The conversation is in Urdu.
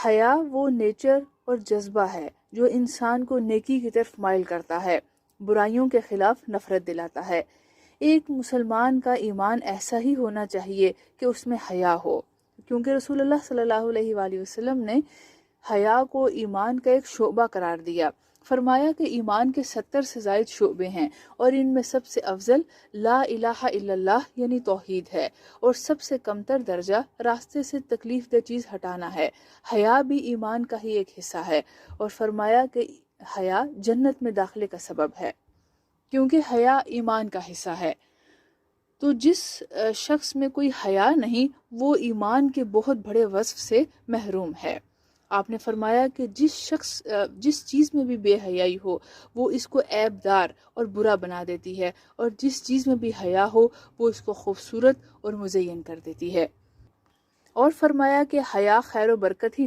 حیا وہ نیچر اور جذبہ ہے جو انسان کو نیکی کی طرف مائل کرتا ہے، برائیوں کے خلاف نفرت دلاتا ہے۔ ایک مسلمان کا ایمان ایسا ہی ہونا چاہیے کہ اس میں حیا ہو، کیونکہ رسول اللہ صلی اللہ علیہ وآلہ وسلم نے حیا کو ایمان کا ایک شعبہ قرار دیا۔ فرمایا کہ ایمان کے 70 سے زائد شعبے ہیں، اور ان میں سب سے افضل لا الہ الا اللہ یعنی توحید ہے، اور سب سے کمتر درجہ راستے سے تکلیف دہ چیز ہٹانا ہے۔ حیا بھی ایمان کا ہی ایک حصہ ہے، اور فرمایا کہ حیا جنت میں داخلے کا سبب ہے، کیونکہ حیا ایمان کا حصہ ہے۔ تو جس شخص میں کوئی حیا نہیں، وہ ایمان کے بہت بڑے وصف سے محروم ہے۔ آپ نے فرمایا کہ جس چیز میں بھی بے حیائی ہو وہ اس کو عیب دار اور برا بنا دیتی ہے، اور جس چیز میں بھی حیا ہو وہ اس کو خوبصورت اور مزین کر دیتی ہے۔ اور فرمایا کہ حیا خیر و برکت ہی